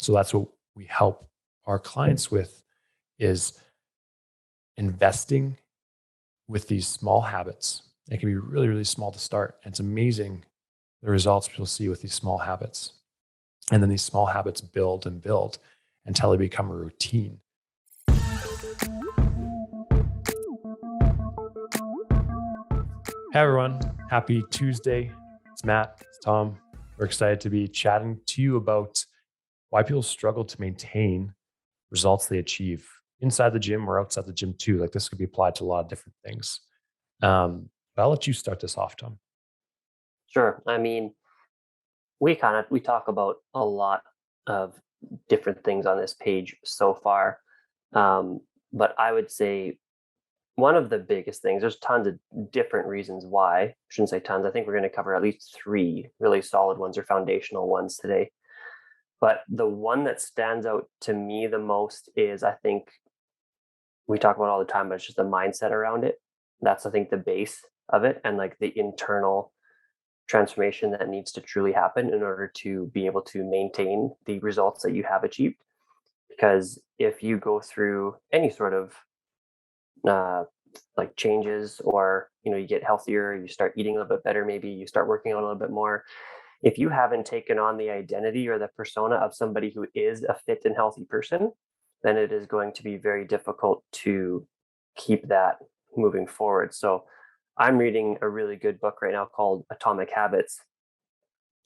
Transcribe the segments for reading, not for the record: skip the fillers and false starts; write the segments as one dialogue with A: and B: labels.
A: So that's what we help our clients with, is investing with these small habits. It can be really, really small to start. And it's amazing the results you'll see with these small habits. And then these small habits build and build until they become a routine. Hey everyone, happy Tuesday. It's Matt, it's Tom. We're excited to be chatting to you about why people struggle to maintain results they achieve inside the gym or outside the gym too. Like, this could be applied to a lot of different things. But I'll let you start this off, Tom.
B: Sure. I mean, we talk about a lot of different things on this page so far. But I would say one of the biggest things, there's tons of different reasons why. I shouldn't say tons. I think we're going to cover at least three really solid ones or foundational ones today. But the one that stands out to me the most is, I think we talk about all the time, but it's just the mindset around it. That's, I think, the base of it, and like the internal transformation that needs to truly happen in order to be able to maintain the results that you have achieved. Because if you go through any sort of like changes, or you get healthier, you start eating a little bit better, maybe you start working out a little bit more, if you haven't taken on the identity or the persona of somebody who is a fit and healthy person, then it is going to be very difficult to keep that moving forward. So I'm reading a really good book right now called Atomic Habits.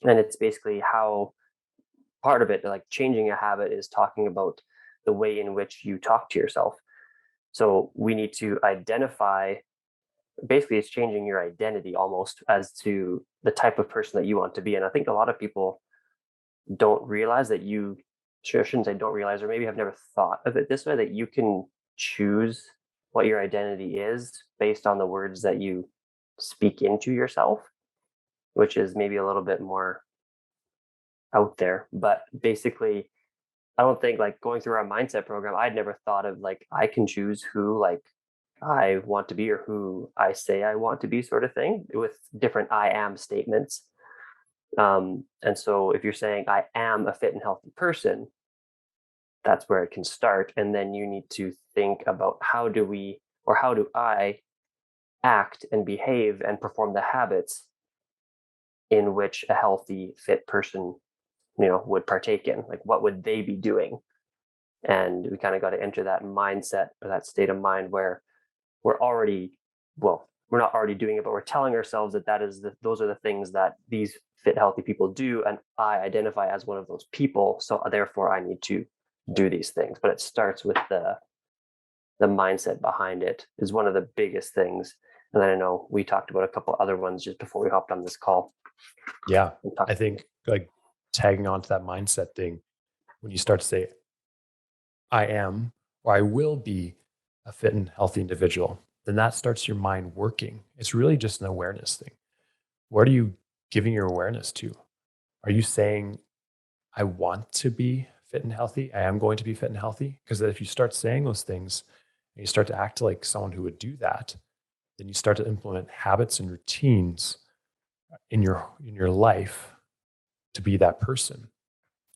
B: And it's basically how part of it, like changing a habit, is talking about the way in which you talk to yourself. So we need to identify, basically, it's changing your identity almost as to the type of person that you want to be. And I think a lot of people don't realize that shouldn't say don't realize, or maybe have never thought of it this way, that you can choose what your identity is based on the words that you speak into yourself, which is maybe a little bit more out there. But basically, I don't think, like, going through our mindset program, I'd never thought of like I can choose who like I want to be, or who I say I want to be, sort of thing, with different I am statements. And so if you're saying I am a fit and healthy person, that's where it can start. And then you need to think about how do I act and behave and perform the habits in which a healthy, fit person, would partake in. Like, what would they be doing? And we kind of got to enter that mindset, or that state of mind, where we're already, well, we're not already doing it, but we're telling ourselves that those are the things that these fit, healthy people do, and I identify as one of those people. So therefore, I need to do these things. But it starts with the mindset behind it is one of the biggest things. And then I know we talked about a couple other ones just before we hopped on this call.
A: Yeah, I think, like, tagging on to that mindset thing, when you start to say, I am, or I will be a fit and healthy individual, then that starts your mind working. It's really just an awareness thing. What are you giving your awareness to? Are you saying, I want to be fit and healthy? I am going to be fit and healthy? Because if you start saying those things and you start to act like someone who would do that, then you start to implement habits and routines in your life to be that person.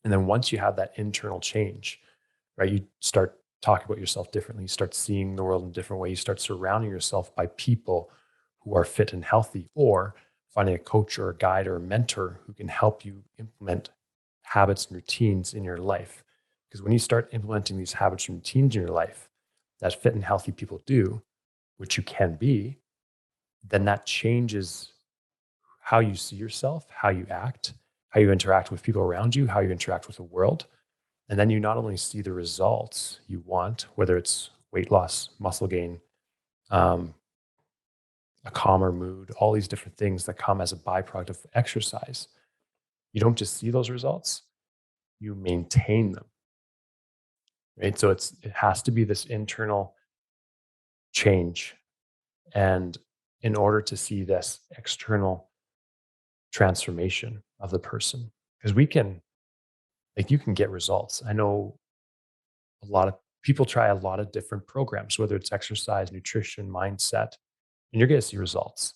A: And then once you have that internal change, right, you start talking about yourself differently. You start seeing the world in a different way. You start surrounding yourself by people who are fit and healthy, or finding a coach or a guide or a mentor who can help you implement habits and routines in your life. Because when you start implementing these habits and routines in your life that fit and healthy people do, which you can be, then that changes how you see yourself, how you act, how you interact with people around you, how you interact with the world. And then you not only see the results you want, whether it's weight loss, muscle gain, a calmer mood, all these different things that come as a byproduct of exercise. You don't just see those results, you maintain them. Right? So it has to be this internal change. And in order to see this external transformation of the person, because you can get results. I know a lot of people try a lot of different programs, whether it's exercise, nutrition, mindset, and you're going to see results,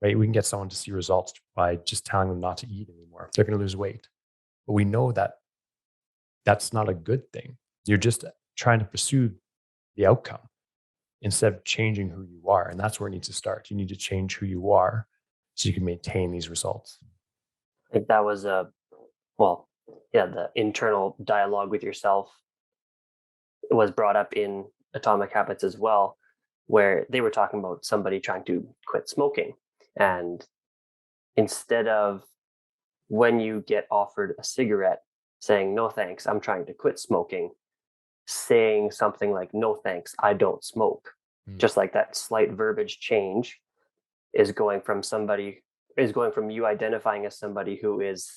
A: right? We can get someone to see results by just telling them not to eat anymore. They're going to lose weight. But we know that that's not a good thing. You're just trying to pursue the outcome instead of changing who you are. And that's where it needs to start. You need to change who you are so you can maintain these results.
B: I think that was well, yeah, the internal dialogue with yourself was brought up in Atomic Habits as well, where they were talking about somebody trying to quit smoking. And instead of when you get offered a cigarette saying, no thanks, I'm trying to quit smoking, saying something like, no thanks, I don't smoke. Just like that slight verbiage change is going from you identifying as somebody who is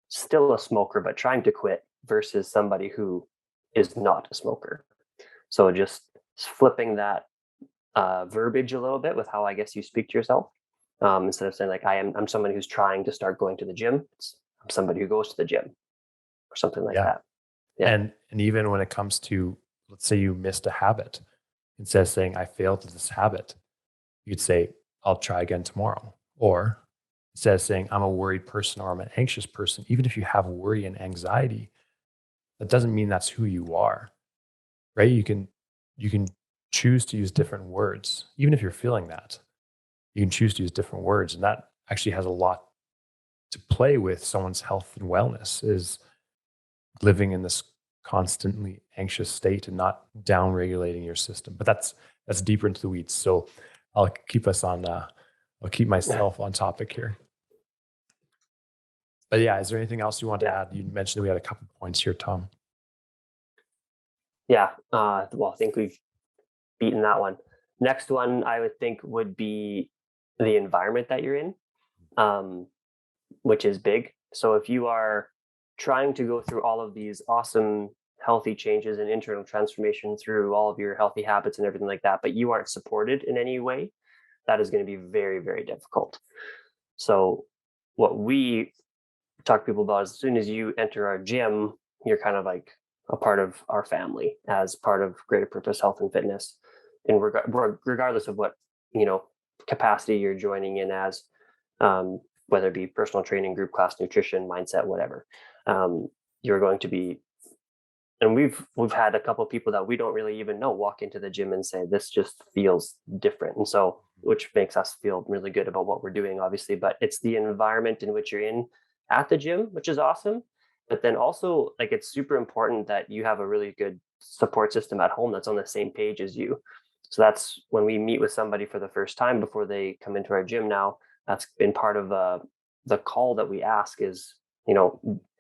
B: still a smoker but trying to quit versus somebody who is not a smoker. So just flipping that verbiage a little bit with how I guess you speak to yourself. Instead of saying like I'm somebody who's trying to start going to the gym, I'm somebody who goes to the gym or something like that. Yeah.
A: And even when it comes to, let's say you missed a habit, instead of saying I failed at this habit, you'd say I'll try again tomorrow. Or instead of saying I'm a worried person or I'm an anxious person, even if you have worry and anxiety, that doesn't mean that's who you are, right? You can choose to use different words, even if you're feeling that. You can choose to use different words, and that actually has a lot to play with someone's health and wellness. Is living in this constantly anxious state and not down regulating your system. But that's deeper into the weeds. So I'll keep us on. I'll keep myself on topic here. But yeah, is there anything else you want to add? You mentioned we had a couple points here, Tom.
B: Yeah. Well, I think we've beaten that one. Next one I would think would be the environment that you're in, which is big. So if you are trying to go through all of these awesome healthy changes and internal transformation through all of your healthy habits and everything like that, but you aren't supported in any way, that is going to be very, very difficult. So what we talk to people about is as soon as you enter our gym, you're kind of like a part of our family as part of Greater Purpose Health and Fitness. And regardless of what, capacity you're joining in as, whether it be personal training, group class, nutrition, mindset, whatever, you're going to be. And we've had a couple of people that we don't really even know walk into the gym and say, this just feels different. And so, which makes us feel really good about what we're doing, obviously, but it's the environment in which you're in at the gym, which is awesome. But then also, like, it's super important that you have a really good support system at home that's on the same page as you. So that's when we meet with somebody for the first time before they come into our gym now, that's been part of the call that we ask is,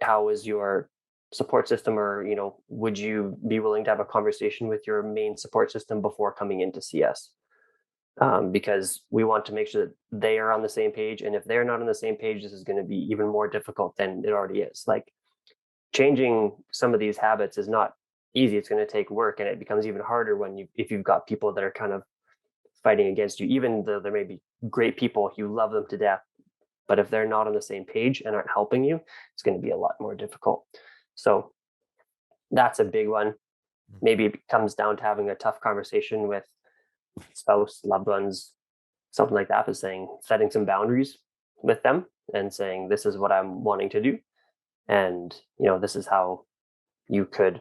B: how is your support system, or would you be willing to have a conversation with your main support system before coming in to see us, because we want to make sure that they are on the same page, and if they're not on the same page, this is going to be even more difficult than it already is. Like, changing some of these habits is not easy. It's going to take work, and it becomes even harder if you've got people that are kind of fighting against you, even though there may be great people, you love them to death, but if they're not on the same page and aren't helping you, it's going to be a lot more difficult. So that's a big one. Maybe it comes down to having a tough conversation with spouse, loved ones, something like that, but setting some boundaries with them and saying, this is what I'm wanting to do. And, this is how you could,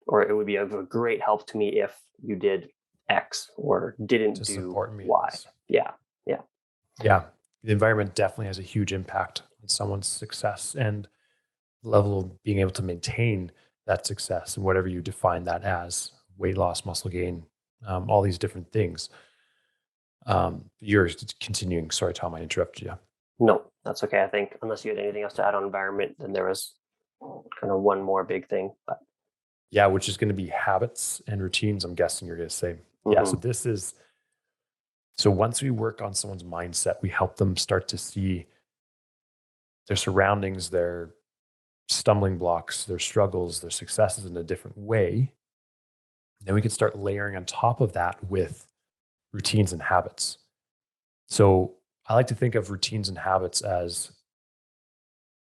B: or it would be of a great help to me if you did X or didn't do
A: support me
B: Y. Yeah.
A: The environment definitely has a huge impact on someone's success and level of being able to maintain that success and whatever you define that as: weight loss, muscle gain, all these different things. You're continuing. Sorry, Tom, I interrupted you.
B: No, that's okay. I think unless you had anything else to add on environment, then there was kind of one more big thing. But
A: yeah, which is going to be habits and routines. I'm guessing you're going to say, yeah. So once we work on someone's mindset, we help them start to see their surroundings, their stumbling blocks, their struggles, their successes in a different way. Then we can start layering on top of that with routines and habits. So I like to think of routines and habits as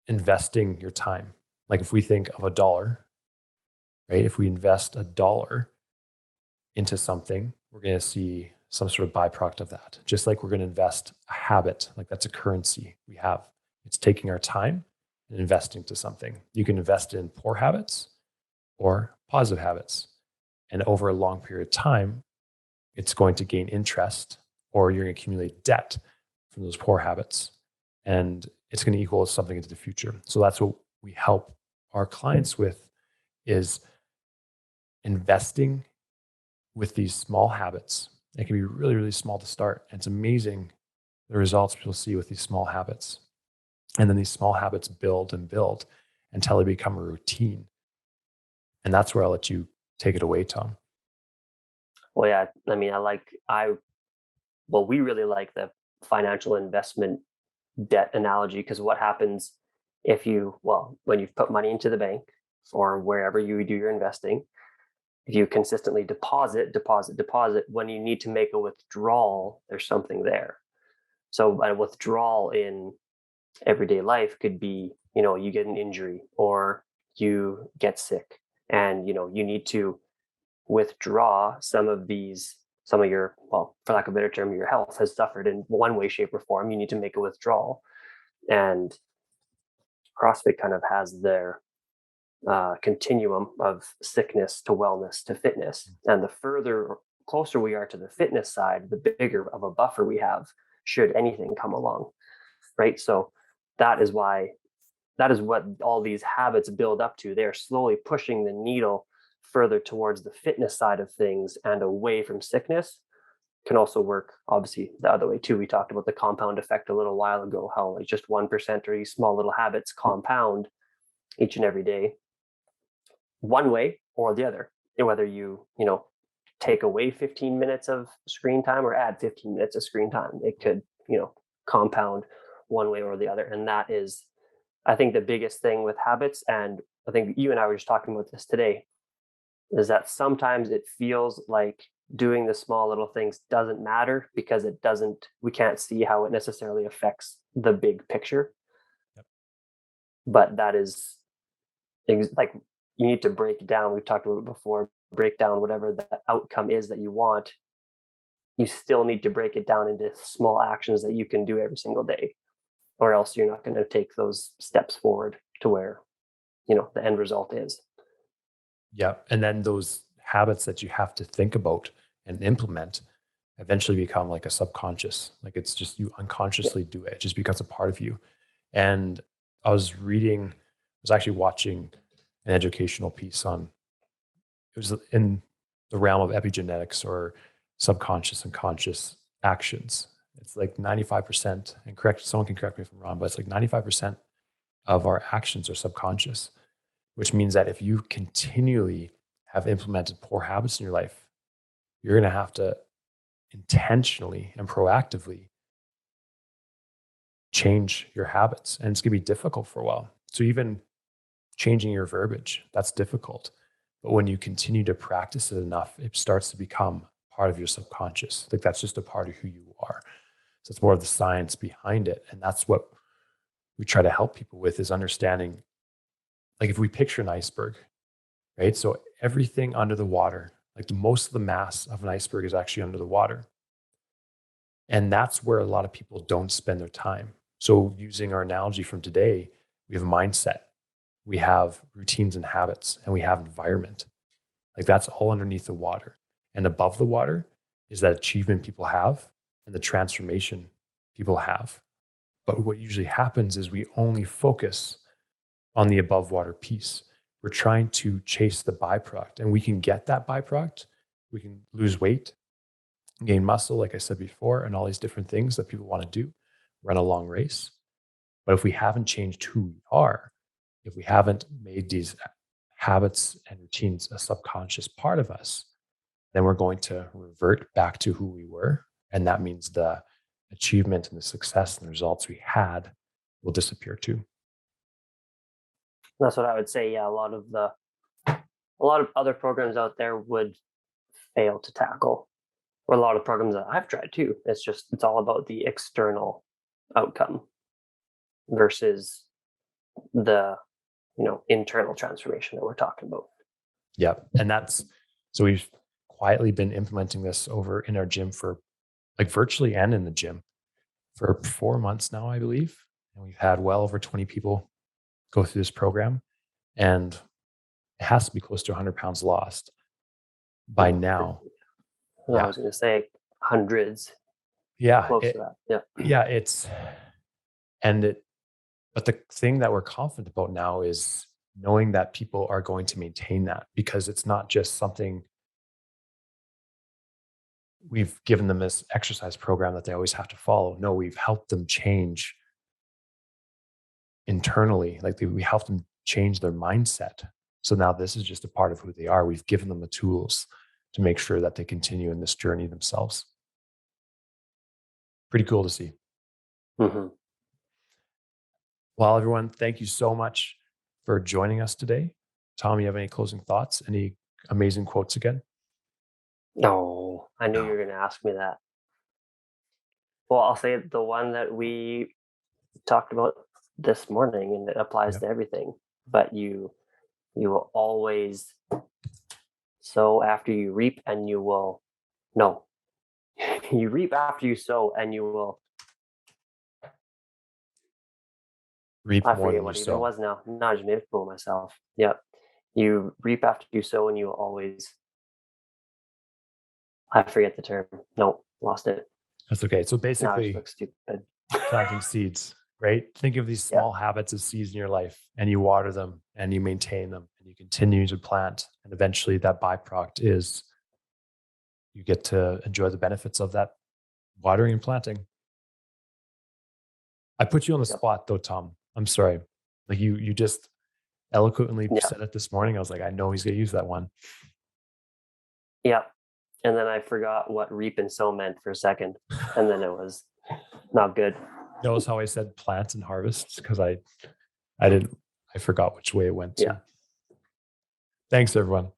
A: investing your time. Like if we think of $1, right? If we invest $1 into something, we're going to see some sort of byproduct of that. Just like we're going to invest a habit, like that's a currency we have. It's taking our time and investing to something. You can invest in poor habits, or positive habits. And over a long period of time, it's going to gain interest, or you're going to accumulate debt from those poor habits. And it's going to equal something into the future. So that's what we help our clients with, is investing with these small habits. It can be really, really small to start. And it's amazing the results people see with these small habits. And then these small habits build and build until they become a routine. And that's where I'll let you take it away, Tom.
B: Well, yeah, I mean, we really like the financial investment debt analogy, because what happens when you've put money into the bank or wherever you do your investing, if you consistently deposit, when you need to make a withdrawal, there's something there. So a withdrawal in everyday life could be, you get an injury or you get sick, and you need to withdraw some of your, well, for lack of a better term, your health has suffered in one way, shape, or form. You need to make a withdrawal. And CrossFit kind of has their continuum of sickness to wellness to fitness. And the closer we are to the fitness side, the bigger of a buffer we have should anything come along, right? So that is what all these habits build up to. They're slowly pushing the needle further towards the fitness side of things and away from sickness. Can also work, obviously, the other way too. We talked about the compound effect a little while ago, how like just 1% or these small little habits compound each and every day, one way or the other. Whether you take away 15 minutes of screen time or add 15 minutes of screen time, it could compound one way or the other. And that is, I think, the biggest thing with habits. And I think you and I were just talking about this today, is that sometimes it feels like doing the small little things doesn't matter because we can't see how it necessarily affects the big picture.
A: Yep.
B: But that is like, you need to break down. We've talked about it before, break down whatever the outcome is that you want. You still need to break it down into small actions that you can do every single day, or else you're not going to take those steps forward to where, the end result is.
A: Yeah. And then those habits that you have to think about and implement eventually become like a subconscious. Like it's just, you unconsciously do it. It just becomes a part of you. And I was actually watching an educational piece it was in the realm of epigenetics, or subconscious and conscious actions. It's like 95%, and someone can correct me if I'm wrong, but it's like 95% of our actions are subconscious, which means that if you continually have implemented poor habits in your life, you're going to have to intentionally and proactively change your habits. And it's going to be difficult for a while. So even changing your verbiage, that's difficult. But when you continue to practice it enough, it starts to become part of your subconscious. Like that's just a part of who you are. So it's more of the science behind it. And that's what we try to help people with, is understanding, like if we picture an iceberg, right? So everything under the water, like most of the mass of an iceberg is actually under the water. And that's where a lot of people don't spend their time. So using our analogy from today, we have mindset, we have routines and habits, and we have environment. Like that's all underneath the water. And above the water is that achievement people have and the transformation people have. But what usually happens is we only focus on the above water piece. We're trying to chase the byproduct, and we can get that byproduct. We can lose weight, gain muscle, like I said before, and all these different things that people want to do, run a long race. But if we haven't changed who we are, if we haven't made these habits and routines a subconscious part of us, then we're going to revert back to who we were. And that means the achievement and the success and the results we had will disappear too.
B: That's what I would say. Yeah, a lot of other programs out there would fail to tackle, or a lot of programs that I've tried too. It's all about the external outcome versus the internal transformation that we're talking about.
A: Yeah. And so we've quietly been implementing this over in our gym for like virtually, and in the gym for 4 months now, I believe. And we've had well over 20 people go through this program. And it has to be close to 100 pounds lost by now.
B: I was going to say hundreds.
A: Yeah.
B: Close to that. Yeah.
A: Yeah. But the thing that we're confident about now is knowing that people are going to maintain that, because it's not just something we've given them this exercise program that they always have to follow. No, we've helped them change internally. Like we helped them change their mindset. So now this is just a part of who they are. We've given them the tools to make sure that they continue in this journey themselves. Pretty cool to see.
B: Mm-hmm.
A: Well, everyone, thank you so much for joining us today. Tom, you have any closing thoughts? Any amazing quotes again?
B: No, I knew you were going to ask me that. Well, I'll say the one that we talked about this morning, and it applies to everything. But you will always sow after you reap, and you will you reap after you sow, and you will
A: reap
B: I
A: more
B: forget
A: than
B: what
A: you
B: it even
A: sow.
B: was now. No, I just made a fool of myself. Yep. You reap after you sow, and you will always. I forget the term. No, lost it.
A: That's okay. So
B: Now I
A: basically,
B: just look stupid.
A: planting seeds, right? Think of these small habits as seeds in your life, and you water them and you maintain them and you continue to plant. And eventually that byproduct is you get to enjoy the benefits of that watering and planting. I put you on the spot though, Tom. I'm sorry. Like you just eloquently said it this morning. I was like, I know he's going to use that one.
B: Yeah. And then I forgot what reap and sow meant for a second. And then it was not good.
A: Notice how I said plant and harvest, because I forgot which way it went to.
B: Yeah.
A: Thanks, everyone.